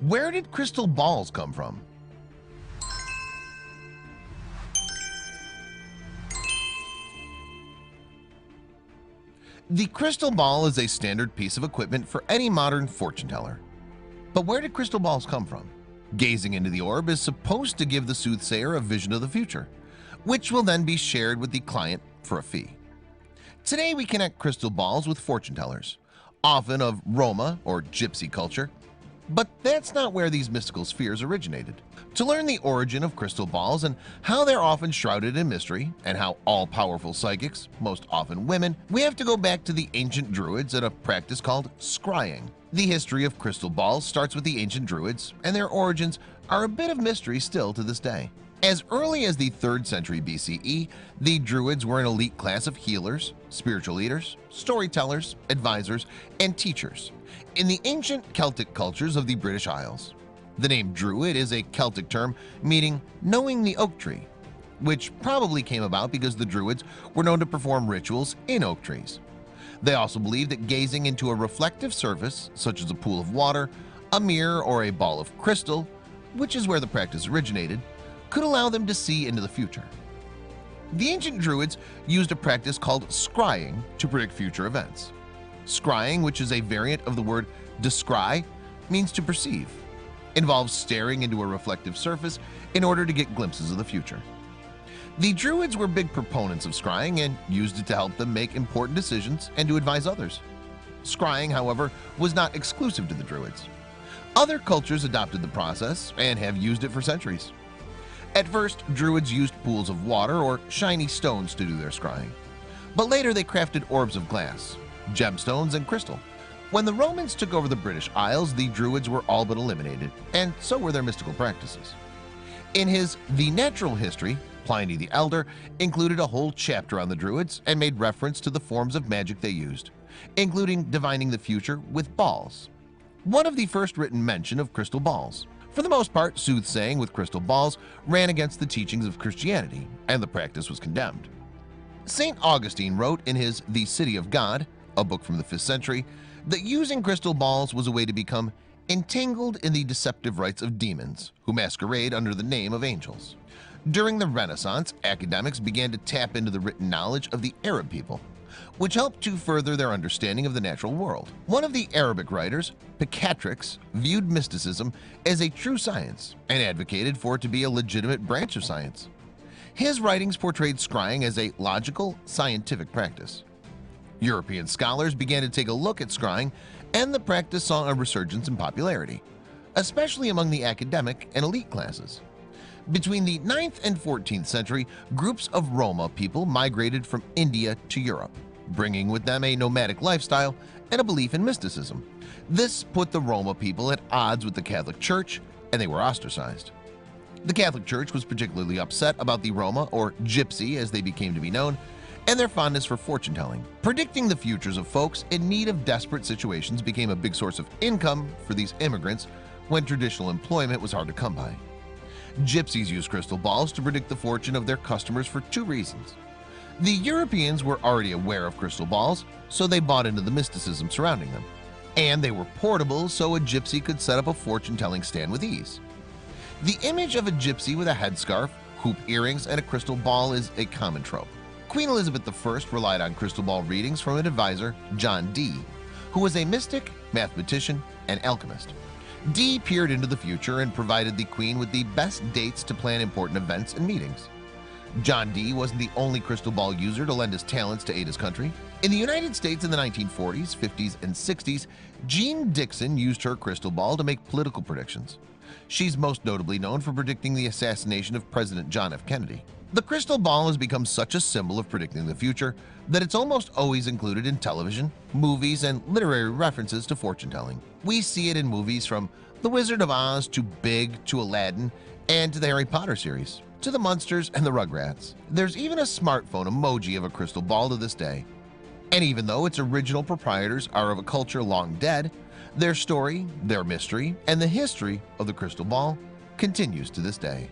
Where did crystal balls come from? The crystal ball is a standard piece of equipment for any modern fortune teller. But where did crystal balls come from? Gazing into the orb is supposed to give the soothsayer a vision of the future, which will then be shared with the client for a fee. Today we connect crystal balls with fortune tellers, often of Roma or Gypsy culture. But that's not where these mystical spheres originated. To learn the origin of crystal balls and how they're often shrouded in mystery, and how all-powerful psychics, most often women, we have to go back to the ancient Druids and a practice called scrying. The history of crystal balls starts with the ancient Druids, and their origins are a bit of mystery still to this day. As early as the 3rd century BCE, the Druids were an elite class of healers, spiritual leaders, storytellers, advisors, and teachers in the ancient Celtic cultures of the British Isles. The name Druid is a Celtic term meaning knowing the oak tree, which probably came about because the Druids were known to perform rituals in oak trees. They also believed that gazing into a reflective surface, such as a pool of water, a mirror, or a ball of crystal, which is where the practice originated, could allow them to see into the future. The ancient Druids used a practice called scrying to predict future events. Scrying, which is a variant of the word descry, means to perceive, involves staring into a reflective surface in order to get glimpses of the future. The Druids were big proponents of scrying and used it to help them make important decisions and to advise others. Scrying, however, was not exclusive to the Druids. Other cultures adopted the process and have used it for centuries. At first, Druids used pools of water or shiny stones to do their scrying, but later they crafted orbs of glass, gemstones, and crystal. When the Romans took over the British Isles, the Druids were all but eliminated, and so were their mystical practices. In his The Natural History, Pliny the Elder included a whole chapter on the Druids and made reference to the forms of magic they used, including divining the future with balls. One of the first written mention of crystal balls. For the most part, soothsaying with crystal balls ran against the teachings of Christianity, and the practice was condemned. St. Augustine wrote in his The City of God, a book from the 5th century, that using crystal balls was a way to become entangled in the deceptive rites of demons who masquerade under the name of angels. During the Renaissance, academics began to tap into the written knowledge of the Arab people, which helped to further their understanding of the natural world. One of the Arabic writers, Picatrix, viewed mysticism as a true science and advocated for it to be a legitimate branch of science. His writings portrayed scrying as a logical, scientific practice. European scholars began to take a look at scrying, and the practice saw a resurgence in popularity, especially among the academic and elite classes. Between the 9th and 14th century, groups of Roma people migrated from India to Europe, bringing with them a nomadic lifestyle and a belief in mysticism. This put the Roma people at odds with the Catholic Church, and they were ostracized. The Catholic Church was particularly upset about the Roma, or Gypsy as they became to be known, and their fondness for fortune-telling. Predicting the futures of folks in need of desperate situations became a big source of income for these immigrants when traditional employment was hard to come by. Gypsies used crystal balls to predict the fortune of their customers for 2 reasons. The Europeans were already aware of crystal balls, so they bought into the mysticism surrounding them. And they were portable, so a gypsy could set up a fortune-telling stand with ease. The image of a gypsy with a headscarf, hoop earrings, and a crystal ball is a common trope. Queen Elizabeth I relied on crystal ball readings from an advisor, John Dee, who was a mystic, mathematician, and alchemist. Dee peered into the future and provided the Queen with the best dates to plan important events and meetings. John Dee wasn't the only crystal ball user to lend his talents to aid his country. In the United States in the 1940s, 50s, and 60s, Jean Dixon used her crystal ball to make political predictions. She's most notably known for predicting the assassination of President John F. Kennedy. The crystal ball has become such a symbol of predicting the future that it's almost always included in television, movies, and literary references to fortune-telling. We see it in movies from The Wizard of Oz to Big to Aladdin and to the Harry Potter series, to the Munsters and the Rugrats. There's even a smartphone emoji of a crystal ball to this day. And even though its original proprietors are of a culture long dead, their story, their mystery, and the history of the crystal ball continues to this day.